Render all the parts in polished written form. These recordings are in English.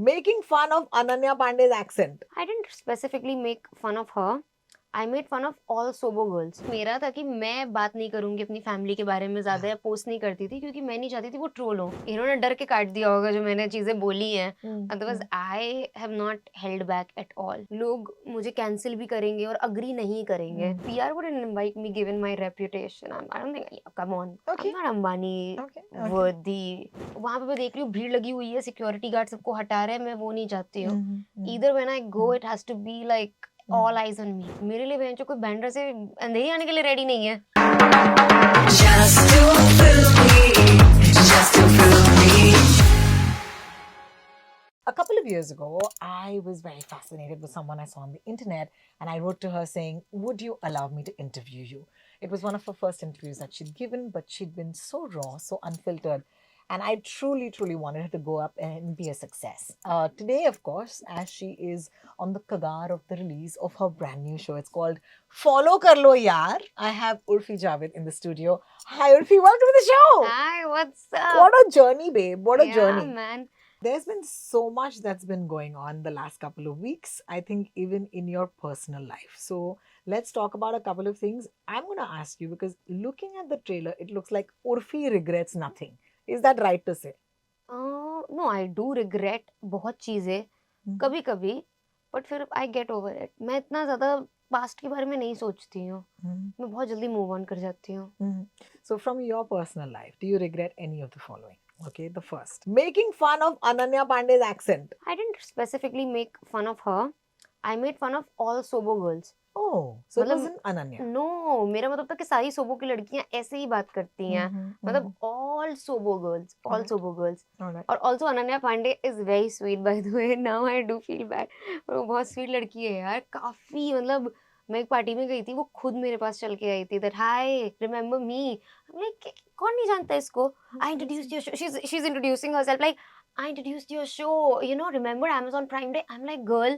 Making fun of Ananya Pandey's accent. I didn't specifically make fun of her. I made fun of all sober girls. मेरा था कि मैं बात नहीं करूंगी अपनी फैमिली के बारे में ज्यादा या पोस्ट नहीं करती थी क्योंकि मैं नहीं चाहती थी वो ट्रोल हो. इन्होंने डर के काट दिया होगा जो मैंने चीजें बोली हैं. Otherwise I have not held back at all. लोग मुझे कैंसिल भी करेंगे और अग्री नहीं करेंगे. PR wouldn't invite me given my reputation. I don't think. Come on. Okay. I'm not Ambani Okay. worthy. वहाँ पे मैं देख रही हूँ भीड़ लगी हुई है, सिक्योरिटी गार्ड सबको हटा रहे हैं, मैं वो नहीं चाहती हूँ. Either when I go it has to be like all eyes on me. मेरे लिए बहन जो कोई बैंडर से अंधेरी आने के लिए रेडी नहीं है. Just to fool me, just to fool me. A couple of years ago, I was very fascinated with someone I saw on the internet, and I wrote to her saying, "Would you allow me to interview you?" It was one of her first interviews that she'd given, but she'd been so raw, so unfiltered. And I truly, truly wanted her to go up and be a success. Today, of course, as she is on the kagar of the release of her brand new show, it's called Follow Kar Lo Yaar. I have Urfi Javed in the studio. Hi, Urfi, welcome to the show. Hi, what's up? What a journey, babe. What a journey. Yeah, man. There's been so much that's been going on the last couple of weeks, I think, even in your personal life. So let's talk about a couple of things. I'm going to ask you because looking at the trailer, it looks like Urfi regrets nothing. Is that right to say? No, I do regret बहुत चीजें कभी कभी, but फिर I get over it. मैं इतना ज्यादा past के बारे में नहीं सोचती हूँ. मैं बहुत जल्दी मूव ऑन कर जाती हूँ. So from your personal life, do you regret any of the following? Okay, the first. Making fun of Ananya Pandey's accent. I didn't specifically make fun of her. I made fun of all sober girls. Oh, so it मतलब- wasn't Ananya. No, मेरा मतलब था कि सारी सोबो की लड़कियां ऐसे ही बात करती हैं. मतलब all sober girls, all Alright. sober girls. Alright. और also Ananya Pandey is very sweet by the way. Now I do feel bad. वो बहुत स्वीट लड़की है यार. काफी मतलब मैं एक पार्टी में गई थी, वो खुद मेरे पास चल के आई थी. That hi, remember me? I'm like कौन नहीं जानता इसको? I introduced your show. She's introducing herself like I introduced your show. You know, remember Amazon Prime Day? I'm like girl,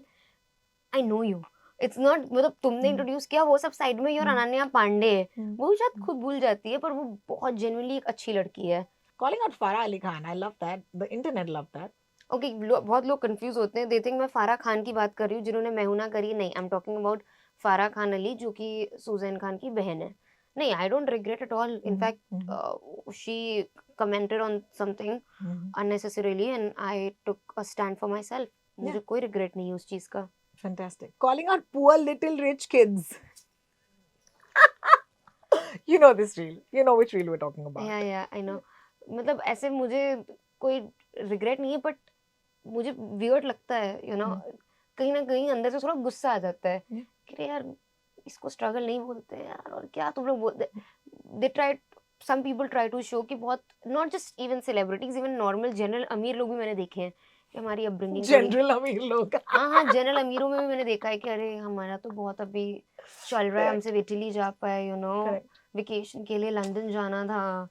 I know you. It's not मतलब तुमने introduce किया वो सब side में. और अनन्या पांडे वो शायद खुद भूल जाती है, पर वो बहुत जेन्युइनली एक अच्छी लड़की है. Calling out Farah Ali Khan, I love that. The internet loved that. Okay बहुत लोग कंफ्यूज होते हैं. दे थिंक मैं फारा खान की बात कर रही हूँ जिन्होंने मेहुना करी. नहीं, आई एम टॉकिंग अबाउट फारा खान अली जो कि सुजैन खान की बहन है. नहीं, I don't regret at all. In fact she commented on something unnecessarily and I took a stand for my self. मुझे कोई रिग्रेट नहीं है उस चीज का. Fantastic. Calling out poor little rich kids. You know this reel. You know which reel we're talking about. या I know. मतलब ऐसे मुझे कोई रिग्रेट नहीं है, बट मुझे वियर्ड लगता है. यू नो, कहीं ना कहीं अंदर से थोड़ा गुस्सा आ जाता है कि अरे यार इसको स्ट्रगल नहीं बोलते यार. और क्या तुम लोग बोलते. They try, some people try to show कि बहुत, not just even celebrities, even normal general अमीर लोग भी मैंने देखे हैं कि हमारी अपब्रिंगिंग जनरल अमीर लोग. हाँ, जनरल अमीरों में भी मैंने देखा है कि अरे हमारा तो बहुत अभी चल रहा है, हम सिर्फ इटली जा पाए, यू नो, वेकेशन के लिए लंदन जाना था,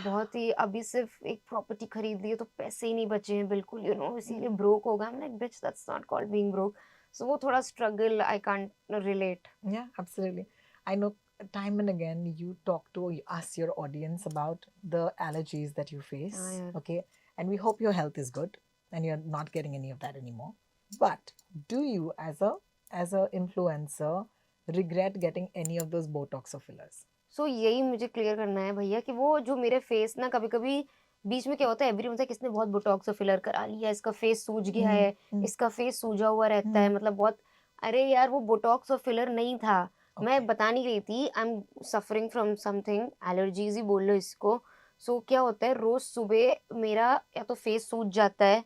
बहुत ही अभी सिर्फ एक प्रॉपर्टी खरीद ली है तो पैसे ही नहीं बचे हैं बिल्कुल, यू नो, इसीलिए ब्रोक होगा. I'm like, bitch, that's not called being broke. So वो थोड़ा struggle I can't relate. Yeah, absolutely. I know time and again you talk to us, your audience, about the allergies that you face. Yeah. Okay, and we hope your health is good and you're not getting any of that anymore. But do you, as a influencer, regret getting any of those Botox or fillers? So यही मुझे clear करना है भैया कि वो जो मेरे face ना कभी कभी बीच में क्या होता है, एवरी होता है किसने बहुत बोटॉक्स और फिलर करा लिया, इसका फेस सूज गया है, इसका फेस सूजा हुआ रहता है, मतलब बहुत. अरे यार वो बोटॉक्स और फिलर नहीं था. मैं बता नहीं रही थी I am suffering from something, allergies ही बोल लो इसको. सो क्या होता है, रोज सुबह मेरा या तो फेस सूज जाता है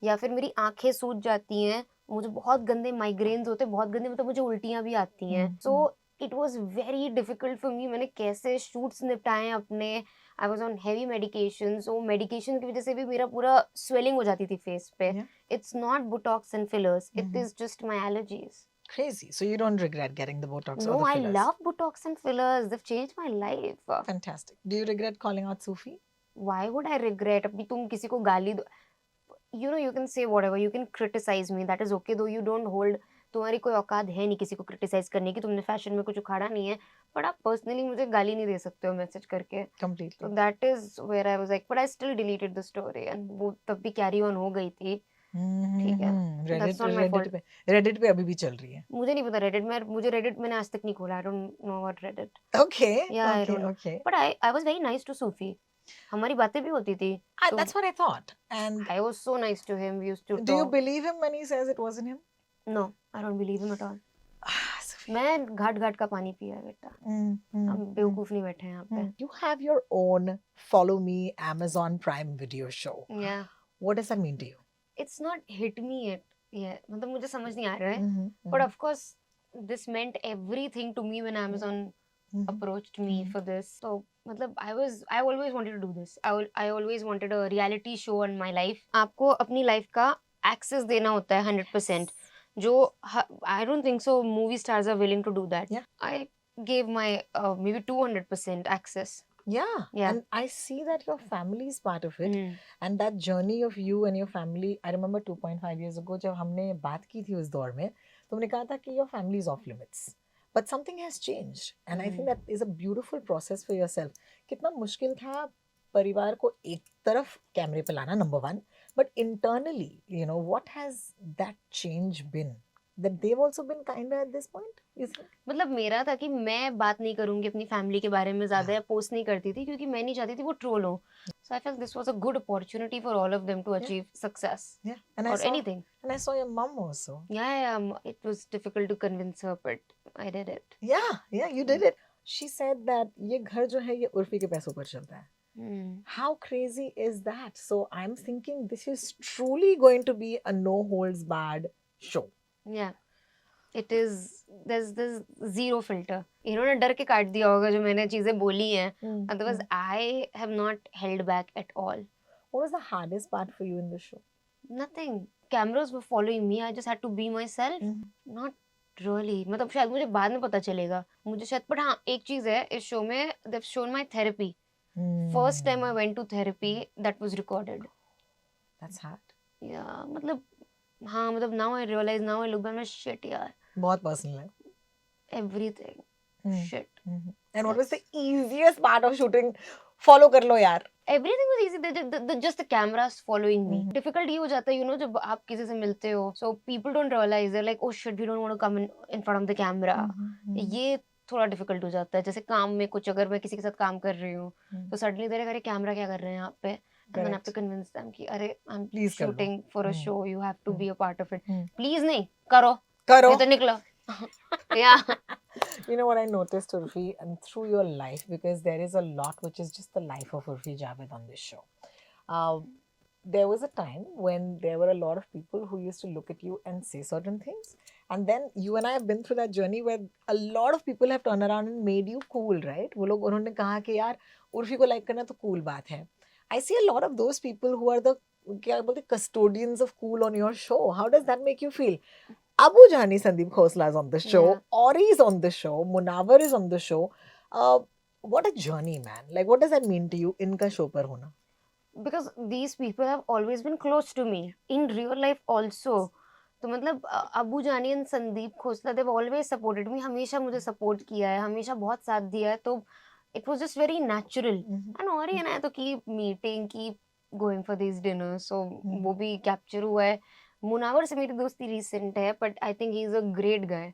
या फिर मेरी आंखें सूज जाती हैं. मुझे बहुत गंदे माइग्रेन्स होते हैं, बहुत गंदे, मतलब मुझे उल्टियां भी आती हैं. So it was very difficult for me. मैंने कैसे शूट्स निपटाए अपने. I was on heavy medication. So medication की वजह से भी मेरा पूरा स्वेलिंग हो जाती थी फेस पे. It's not Botox and fillers, it is just my allergies. Crazy. So you don't regret getting the Botox or No, the I fillers? love botox and fillers. They've changed my life. Fantastic. Do you regret calling out Sufi? Why would I regret? अभी तुम किसी को गाली दो, you know, you can say whatever, you can criticize me, that is okay, though you don't hold, तुम्हारी कोई औकात है नहीं किसी को क्रिटिसाइज करने की, तुमने फैशन में कुछ उखाड़ा नहीं है, बट आप पर्सनली मुझे गाली नहीं दे सकते हो मैसेज करके. Completely. So that is where I was like, but I still deleted the story, and वो तब भी कैरी ऑन हो गई थी. ठीक है, that's not my fault. Reddit पे अभी भी चल रही है. मुझे नहीं पता रेडिट में, मुझे रेडिट मैंने आज तक नहीं खोला, I don't know about Reddit. Okay, Yeah, I okay, don't know. okay. But I was very nice to Sufi. हमारी बातें भी होती थी. तो That's what I thought. And I was so nice to him. We used to do you talk. believe him when he says it wasn't him? No, I don't believe him at all. Sophie. मैं घाट घाट का पानी पिया है बेटा. हम बेवकूफ नहीं बैठे हैं यहाँ पे. You have your own Follow Me Amazon Prime video show. Yeah. What does that mean to you? It's not hit me yet. Yeah. मतलब मुझे समझ नहीं आ रहा है. Mm-hmm. But of course, this meant everything to me when Amazon approached me for this. So मतलब I always wanted to do this. I always wanted a reality show on my life. आपको अपनी life का access देना होता है 100%. जो I don't think so movie stars are willing to do that. Yeah. I gave my maybe 200% access. Yeah. Yeah. And I see that your family is part of it. And that journey of you and your family, I remember 2.5 years ago जब हमने बात की थी उस दौर में, तुमने कहा था कि your family is off limits. But something has changed. And I think that is a beautiful process for yourself. कितना मुश्किल था परिवार को एक तरफ कैमरे पे लाना, number one. But internally, you know, what has that change been? That they've also been kinder at this point? Is it? मतलब मेरा था कि मैं बात नहीं करूंगी अपनी फैमिली के बारे में ज्यादा, या पोस्ट नहीं करती थी क्योंकि मैं नहीं चाहती थी वो ट्रोल हो. So I felt this was a good opportunity for all of them to achieve success. Yeah. And or anything. And I saw your mom also. Yeah, it was difficult to convince her, but I did it. Yeah, you did it. She said that ये घर जो है ये उर्फी के पैसों पर चलता है. How crazy is that? So I'm thinking this is truly going to be a no holds barred show. Yeah. It is. There's zero filter. इन्होंने डर के काट दिया होगा जो मैंने चीजें बोली हैं. Otherwise, I have not held back at all. What was the hardest part for you in the show? Nothing. Cameras were following me. I just had to be myself. Not really. मतलब शायद मुझे बाद में पता चलेगा. मुझे शायद, but हाँ एक चीज है इस शो में, they've shown my therapy. First time I went to therapy, that was recorded. That's hard. Yeah, मतलब हाँ मतलब now I realize, now I look back, मैं shit यार. बहुत personal है. Everything. Shit. And what was the easiest part of shooting? Follow कर लो यार. Everything was easy. Just the cameras following me. Difficult ये हो जाता है, you know, जब आप किसी से मिलते हो. So people don't realize, they're like, oh shit, we don't want to come in front of the camera. ये थोड़ा difficult हो जाता है. जैसे काम में कुछ अगर मैं किसी के साथ काम कर रही हूँ, तो suddenly तेरे घरे कैमरा क्या कर रहे हैं यहाँ पे? And then I have to convince them कि अरे I'm shooting for a show, you have to be a part of it. Please नहीं करो. नहीं तो निकलो. Yeah. You know what I noticed, Urfi, and through your life, because there is a lot which is just the life of Urfi Javed on this show. There was a time when there were a lot of people who used to look at you and say certain things. And then you and I have been through that journey where a lot of people have turned around and made you cool, right? वो लोग उन्होंने कहा कि यार उर्फी को like करना तो cool बात है. I see a lot of those people who are the क्या बोलते custodians of cool on your show. How does that make you feel? Abu Jani Sandeep Khosla is on the show. Yeah. Ori is on the show. Munawar is on the show. What a journey, man. Like, what does that mean to you? Inka show par hona. Because these people have always been close to me. In real life also. तो मतलब अबू जानी and Sandeep Khosla, they've always supported me. हमेशा मुझे support किया है, हमेशा बहुत साथ दिया है. तो it was just very natural. And Ori and I तो keep meeting, keep going for these dinners. So वो भी कैप्चर हुआ है. मुनावर से मेरी दोस्ती रिसेंट है, but I think he is a great guy.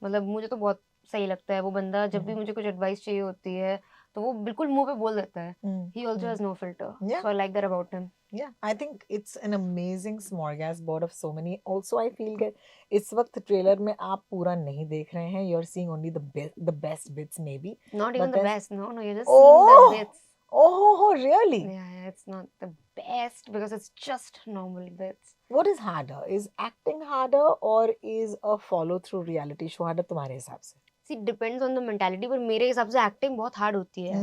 मतलब मुझे तो बहुत सही लगता है वो बंदा. जब भी मुझे कुछ एडवाइस चाहिए होती है तो वो बिल्कुल मुंह पे बोल देता है. He also has no filter. So I like that about him. Yeah, I think it's an amazing smorgasbord of so many. Also, I feel that इस वक्त ट्रेलर में आप पूरा नहीं देख रहे हैं. You're seeing only the best bits maybe. Not even the best. No, you're just seeing the bits. Oh, really? Yeah, it's not the best because it's just normal bits. What is harder? Is acting harder or is a follow through reality show harder तुम्हारे हिसाब से? See, depends on the mentality, पर मेरे हिसाब से acting बहुत hard होती है.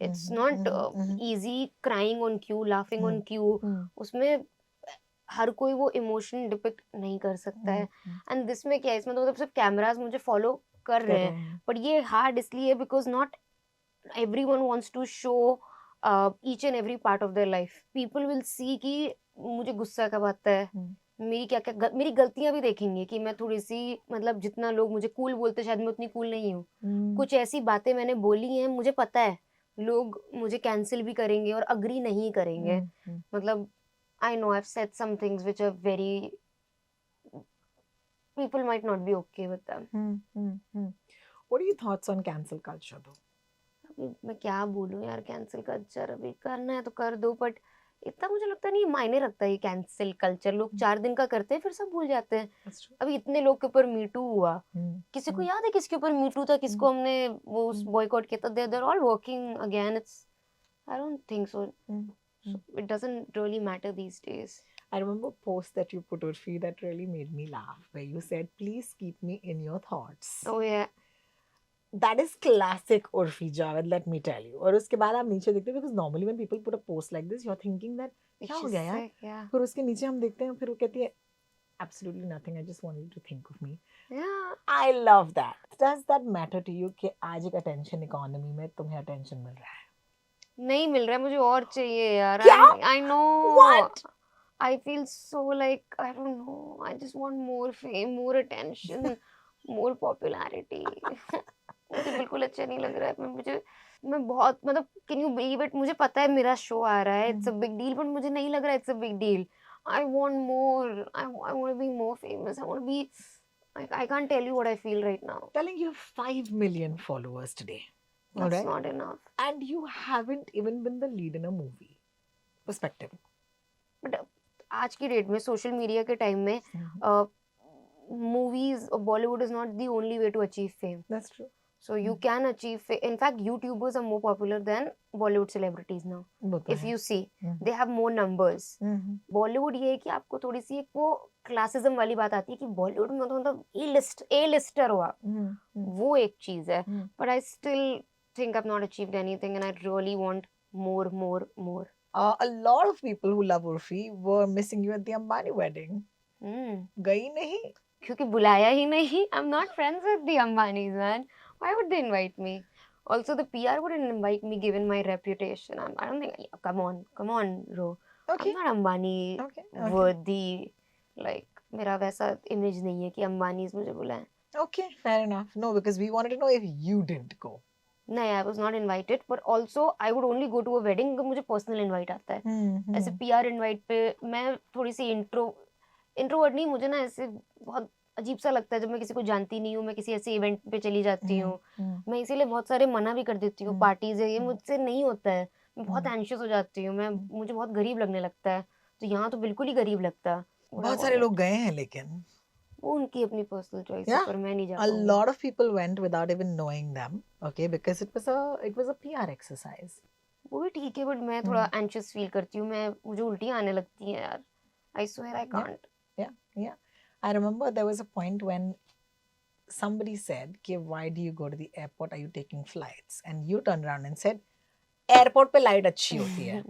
It's not easy crying on cue, laughing on cue. उसमें हर कोई वो इमोशन डिपिक्ट नहीं कर सकता है. एंड दिस में क्या है, इसमें तो मतलब सिर्फ कैमरास मुझे फॉलो कर रहे हैं. बट ये हार्ड इसलिए because not everyone wants to show each and every part of their life. People will see कि मुझे गुस्सा कब आता है, मेरी क्या क्या मेरी गलतियां भी देखेंगे कि मैं थोड़ी सी मतलब जितना लोग मुझे कूल बोलते शायद मैं उतनी कूल नहीं हूँ. कुछ ऐसी बातें मैंने बोली हैं, मुझे पता है लोग मुझे कैंसिल भी करेंगे और अग्री नहीं करेंगे. मतलब I know I've said some things which are very, people might not be okay with them. What are your thoughts on cancel culture though? अभी मैं क्या बोलूं यार, कैंसिल कल्चर अभी करना है तो कर दो, बट इतना मुझे लगता नहीं मायने रखता है ये कैंसिल कल्चर। लोग 4 दिन का करते हैं फिर सब भूल जाते हैं। That's true. अभी इतने लोग के ऊपर मीटू हुआ, Hmm. किसी को याद है किसके ऊपर मीटू था, किसको हमने वो बॉयकॉट किया था? They're all working again. It's, I don't think so, it doesn't really matter these days. I remember a post that you put, Urfi, that really made me laugh, where you said, "Please keep me in your thoughts." ओह या, That is classic Urfi Javed, let me tell you. और उसके बाद आप नीचे देखते हो, because normally when people put a post like this, you're thinking that क्या हो गया यार? या फिर उसके नीचे हम देखते हैं, फिर वो कहती है, absolutely nothing. I just want you to think of me. या I love that. Does that matter to you कि आज एक attention economy में तुम्हें attention मिल रहा है? नहीं मिल रहा है, मुझे और चाहिए यार। क्या? I know What? I feel so like, I don't know, I just want more fame, more attention, more popularity. मुझे बिल्कुल अच्छा नहीं लग रहा है। मैं बहुत, मतलब कैन यू बिलीव इट, मुझे पता है मेरा शो आ रहा है, it's a big deal, but मुझे नहीं लग रहा है it's a big deal. I want more, I want to be more famous, I want to be, I can't tell you what I feel right now. Telling you have 5 million followers today. That's Alright? not enough. And you haven't even been the lead in a movie. Perspective. But आज की date में, social media के time में, movies or Bollywood is not the only way to achieve fame. That's true. So you can achieve in fact, YouTubers are more popular than Bollywood celebrities now. वो तो If है. you see, Mhm. they have more numbers. Mhm. Bollywood ये है कि आपको थोड़ी सी एक वो क्लासिज्म वाली बात आती है कि बॉलीवुड में तो मतलब ए लिस्टर हो आप, Mhm. वो एक चीज है। Mhm. But I still think I've not achieved anything and I really want more. A lot of people who love Urfi were missing you at the Ambani wedding. गई नहीं? क्योंकि बुलाया ही नहीं। I'm not friends with the Ambanis, man. Why would they invite me? Also, the PR wouldn't invite me given my reputation. I don't think. Come on, Ro. Okay. I'm not Ambani Okay. worthy. Like, मेरा वैसा image नहीं है कि Ambanis मुझे बुलाएं। Okay. Fair enough. No, because we wanted to know if you didn't go. नहीं, I was not invited. But also, I would only go to a wedding अगर मुझे personal invite आता है। Mhm. ऐसे PR invite पे मैं थोड़ी सी introvert नहीं, मुझे ना ऐसे बहुत अजीब सा लगता है जब मैं किसी को जानती नहीं हूँ, मैं किसी ऐसे इवेंट पे चली जाती हूँ। मैं इसीलिए बहुत सारे मना भी कर देती हूँ। पार्टीज है, ये मुझसे नहीं होता है, मैं बहुत एंशियस हो जाती हूँ, मुझे बहुत गरीब लगने लगता है। तो यहाँ तो बिल्कुल ही गरीब लगता है। बहुत सारे लोग गए हैं लेकिन. वो उनकी अपनी पर्सनल चॉइस है, Yeah. पर मैं नहीं जा A पाऊंगी। lot of people went without even knowing them. Okay, because it was a PR exercise. वो भी ठीक है, बट मैं थोड़ा एंशियस फील करती हूँ, मुझे उल्टियाँ आने लगती हैं यार। I swear I can't. Yeah. I remember there was a point when somebody said, "Ki, why do you go to the airport? Are you taking flights?" And you turned around and said, "Airport पे light अच्छी होती है."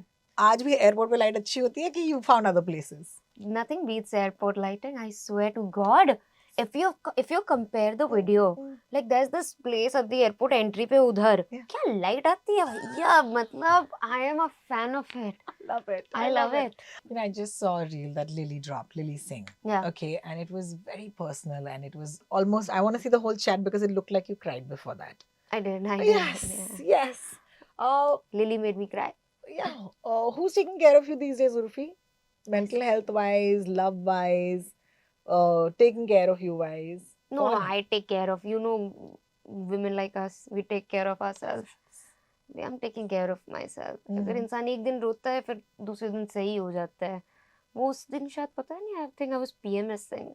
आज भी airport पे light अच्छी होती है कि you found other places? Nothing beats airport lighting, I swear to God. If you compare the video, like there's this place at the airport entry पे उधर, Yeah. क्या light आती है भैया, मतलब I am a fan of it. Love it. I love it. You know, I just saw a reel that Lily dropped, Lily Singh. Yeah. Okay, and it was very personal and it was almost, I want to see the whole chat because it looked like you cried before that. I did. Yes, Yeah. yes. Lily made me cry. Yeah. Who's taking care of you these days, Urfi? Mental health wise, love wise, taking care of you wise. No, कौन है? I take care of, women like us, we take care of ourselves. I'm taking care of myself. अगर इंसान एक दिन रोता है फिर दूसरे दिन सही हो जाता है। वो उस दिन शायद पता नहीं, I think I was PMSing.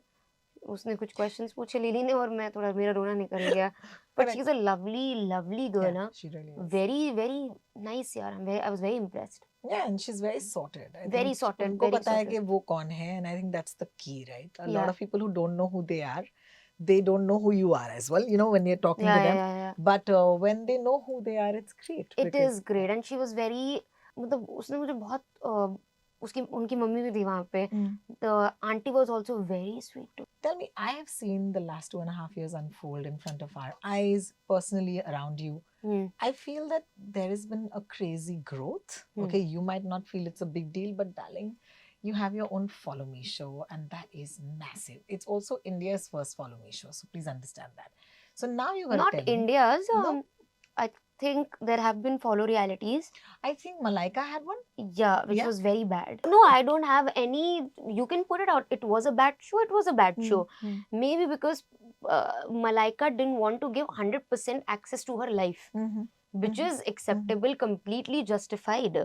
उसने कुछ questions पूछे लिली ने और मैं थोड़ा, मेरा रोना निकल गया। But she's a lovely girl, Yeah, huh? she really is. Very nice यार। I was very impressed. Yeah, and she's very sorted. I Very think sorted, उनको very पता है sorted. कि वो कौन है, and I think that's the key, right? A lot Yeah. of people who don't know who they are, they don't know who you are as well. You know, when you're talking to them. Yeah. But when they know who they are, it's great. It is great, and she was very, मतलब उसने मुझे बहुत उनकी mummy भी थी वहाँ पे। The auntie was also very sweet too. Tell me, I have seen the last 2.5 years unfold in front of our eyes, personally around you. I feel that there has been a crazy growth. Okay, you might not feel it's a big deal, but darling, you have your own Follow Me show, and that is massive. It's also India's first Follow Me show, so please understand that. So now you got to Not tell me. India's. No. think there have been follow realities. I think Malaika had one. Yeah, which Yeah. was very bad. No, I don't have any. You can put it out. It was a bad show. It was a bad show. Maybe because Malaika didn't want to give 100% access to her life, which is acceptable, completely justified.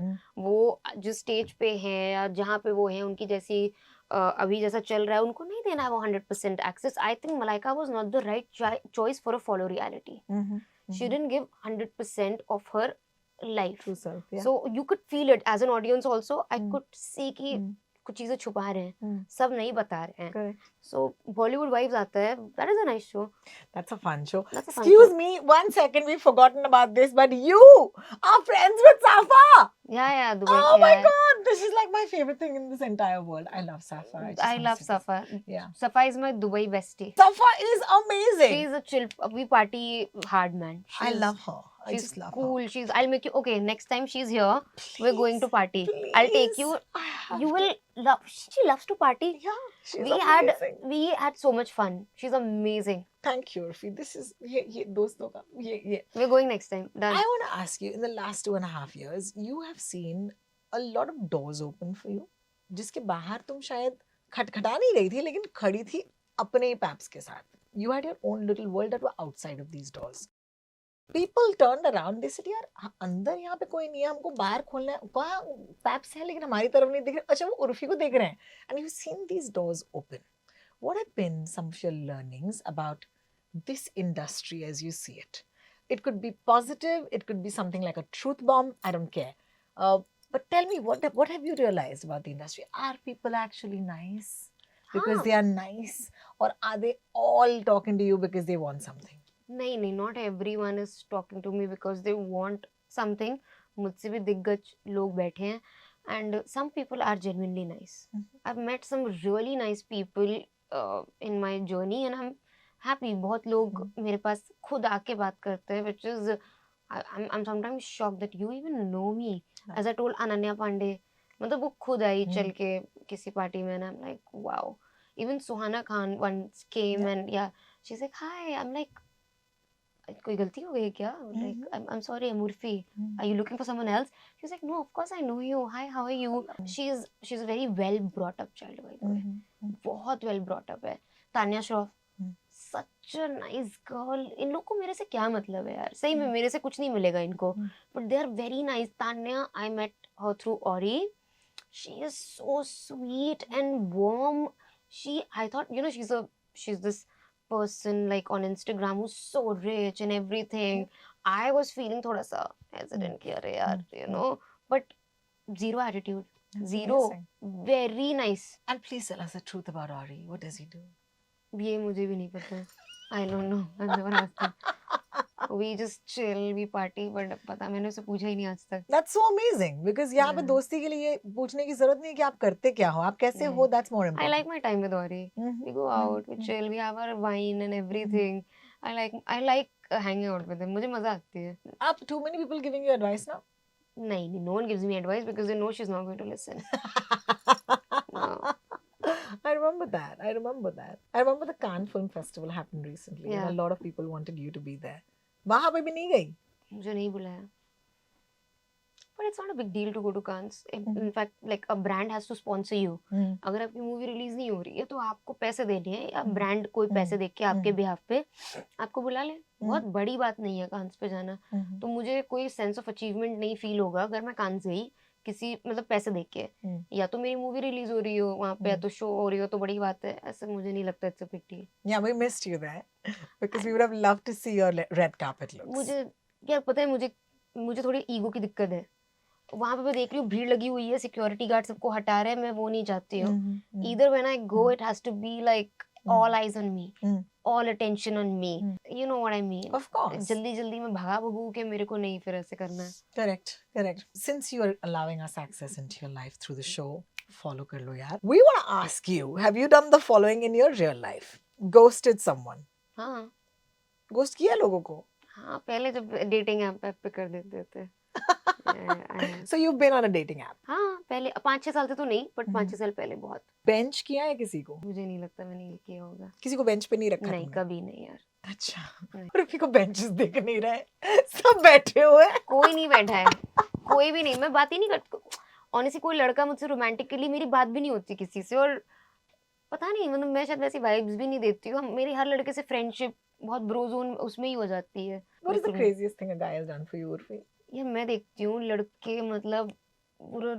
वो जो stage पे हैं या जहाँ पे वो हैं उनकी जैसी अभी जैसा चल रहा है उनको नहीं देना है वो 100% access. I think Malaika was not the right choice for a follow reality. She didn't give 100% of her life. True self, yeah. So you could feel it as an audience also. I could see कि कुछ चीजें छुपा रहे हैं, सब नहीं बता रहे हैं. Correct. So Bollywood Wives आता है. That is a nice show. That's a fun show. That's a fun Excuse show. me, 1 second, we've forgotten about this, but you are friends with Safa. Yeah, Dubai. Oh my yeah. God, this is like my favorite thing in this entire world. I love Safa. just I wanna love say this. Safa. Yeah. Safa is my Dubai bestie. Safa is amazing. She's a chill. We party hard, man. I She's- love her. I She's just love cool. her. She's. I'll make you. Okay, next time she's here, we're going to party. I'll take you. I have You to. will love. She loves to party. Yeah, she's We amazing. had so much fun. She's amazing. Thank you, Urfi. This is ये दोस्तों का ये. We're going next time. Done. I want to ask you, in the last 2.5 years, you have seen a lot of doors open for you, जिसके बाहर तुम शायद खटखटा नहीं रही थी, लेकिन खड़ी थी अपने ही पैप्स के साथ. You had your own little world that were outside of these doors. People turned around, they said, यार अंदर यहाँ पे कोई नहीं है, हमको बाहर खोलना है. वहाँ पैप्स है, लेकिन हमारी तरफ नहीं दिख रहे. अच्छा, वो उर्फी को देख रहे हैं. And you've seen these doors open. What have been some of your learnings about this industry as you see it? It could be positive, it could be something like a truth bomb, I don't care. But tell me, what have you realized about the industry? Are people actually nice because हाँ. they are nice, or are they all talking to you because they want something? नहीं, not everyone is talking to me because they want something. मुझसे भी दिग्गज लोग बैठे हैं, and some people are genuinely nice. I've met some really nice people in my journey, and I'm happy. बहुत लोग मेरे पास खुद आके बात करते हैं, which is I'm sometimes shocked that you even know me. As I told Ananya Pandey, मतलब वो खुद आई चल के किसी पार्टी में, and I'm like, wow. Even Suhana Khan once came and yeah, she's like, hi. I'm like, कोई गलती हो गई क्या? Like, I'm sorry, I'm Urfi. Are you looking for someone else? She's like, no, of course I know you. Hi, how are you? She's a very well brought up child, by the way. बहुत well brought up है. Tanya Shroff, such a nice girl. इन लोग को मेरे से क्या मतलब है यार? सही में मेरे से कुछ नहीं मिलेगा इनको. But they are very nice. Tanya, I met her through Ori. She is so sweet and warm. I thought, she's this person like on Instagram who's so rich and everything. I was feeling thoda sa hesitant कि अरे यार, but zero attitude, zero, amazing. very nice. And please tell us the truth about Ari. What does he do? ये मुझे भी नहीं पता. I don't know. I've never asked him. We just chill, we party, but पता मैंने उसे पूछा ही नहीं आज तक. That's so amazing because यहाँ पे Yeah. दोस्ती के लिए पूछने की जरूरत नहीं है कि आप करते क्या हो, आप कैसे हो. That's more I important. like my time with Ori. We go out, we chill, we have our wine and everything. I like hanging out with him. मुझे मजा आती है. Are too many people giving you advice now? नहीं, no one gives me advice because they know she's not going to listen. No. I remember that. I remember the Cannes Film Festival happened recently, Yeah. and a lot of people wanted you to be there. वहाँ पे भी नहीं गई. मुझे नहीं बुलाया. But it's not a big deal to go to Cannes. In fact, like a brand has to sponsor you. अगर आपकी मूवी रिलीज नहीं हो रही है तो आपको पैसे देने हैं, या ब्रांड कोई पैसे दे के आपके बिहाफ पे आपको बुला ले. बहुत बड़ी बात नहीं है कांस पे जाना. तो मुझे कोई सेंस ऑफ अचीवमेंट नहीं फील होगा अगर मैं कांस गई किसी मतलब पैसे दे के. या तो मेरी मूवी रिलीज हो रही हो वहाँ पे, या तो शो हो रही हो, तो बड़ी बात है. ऐसे मुझे नहीं लगता it's a big deal. Yeah, we missed you there because we would have loved to see your red carpet looks. मुझे यार पता है, मुझे थोड़ी ईगो की दिक्कत है. वहाँ पे मैं देख रही हूँ भीड़ लगी हुई है, सिक्योरिटी गार्ड सबको हटा रहे हैं, मैं वो नहीं चाहती हूँ. Either when I go, it has to be like all eyes on me, all attention on me. You know what I mean? Of course. जल्दी में भागा भगू के मेरे को नहीं फिर ऐसे करना है. Correct. Since you are allowing us access into your life through the show, follow कर लो यार. We want to ask you, have you done the following in your real life? Ghosted someone? हाँ Ghost किया लोगों को? हाँ, पहले जब dating app पे कर देते थे. So you've been on a dating app. हाँ पहले 5-6 साल से तो नहीं बट हम्म। 5-6 साल पहले बहुत। बेंच किया है किसी को? मुझे नहीं लगता मैंने ये किया होगा। किसी को बेंच पे नहीं रखा नहीं तुमने? कभी नहीं यार। अच्छा। नहीं। और अभी को बेंचेस दिख नहीं रहे, सब बैठे हुए हैं। कोई नहीं बैठा है, कोई भी नहीं, मैं बात ही नहीं करती ऑनेस्टली। कोई लड़का मुझसे रोमांटिकली मेरी बात भी नहीं होती किसी से, और पता नहीं मतलब मैं शायद वैसी वाइब्स भी नहीं देती हूँ। मेरी हर लड़के से फ्रेंडशिप बहुत ब्रो जोन उसमें ही हो जाती है। What is the बिल्कुल। craziest thing a guy has done for you, Urfi? ये मैं देखती हूँ लड़के मतलब पूरा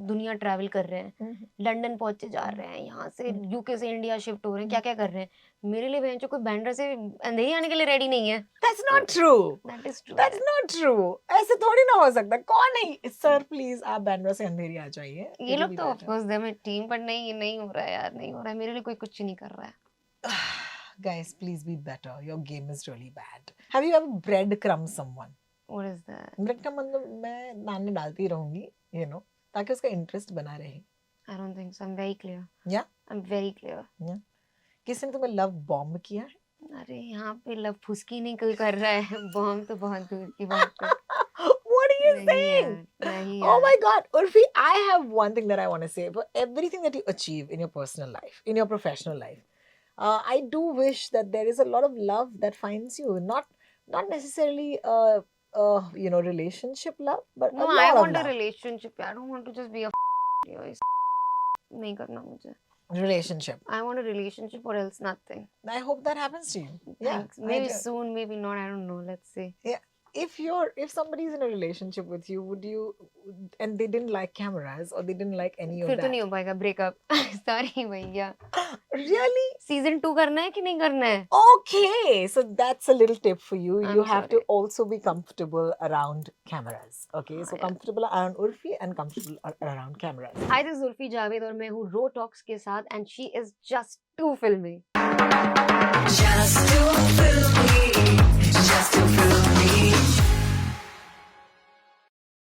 दुनिया ट्रैवल कर रहे हैं, लंदन पहुंचे जा रहे हैं, यहाँ से यूके से इंडिया शिफ्ट हो रहे हैं, क्या क्या कर रहे हैं। मेरे लिए बहन कोई बैंड्रा से अंधेरी आने के लिए रेडी नहीं है। That's not true. That is true. That's not true. ऐसे थोड़ी ना हो सकता। कौन है? सर प्लीज आप बैंड्रा से अंधेरी आ जाइए। ये लोग तो ऑफ कोर्स दे मैं टीम, पर नहीं ये नहीं हो रहा है यार, नहीं हो रहा है। मेरे लिए कोई कुछ नहीं कर रहा है। Guys, please be better. Your game is really bad. Have you ever breadcrumb someone? What is that? Breadcrumb मतलब मैं नानी डालती रहूंगी, ताकि उसका इंटरेस्ट बना रहे। आई don't think so. I am very clear. Yeah? I am very clear. किसी ने तुम्हें लव बॉम्ब किया है? अरे यहाँ पे लव फुसकी नहीं कोई कर रहा है, बॉम्ब तो बहुत दूर की बात है। What are you नहीं saying? यार, नहीं Oh यार। my God, Urfi, I have one thing that I want to say. For everything that you achieve in your personal life, in your professional life, I do wish that there is a lot of love that finds you. Not necessarily relationship love, but No, a I lot of want a love. relationship. I don't want to just be a नहीं करना मुझे। Relationship. I want a relationship or else nothing. I hope that happens to you. Thanks. I Maybe do. soon, maybe not. I don't know. Let's see. If somebody is in a relationship with you, would you, and they didn't like cameras or they didn't like any of फिर तो that? नहीं हो पाएगा breakup. Sorry भैया। Really? Season 2 करना है कि नहीं करना है? Okay, so that's a little tip for you. I'm You have to sorry. also be comfortable around cameras. Okay, so yeah. comfortable around Urfi and comfortable around cameras. Hi, this is Zulfi Javed और मैं हूँ रो talks के साथ and she is just too filmy. Just to fill me, just to fill me.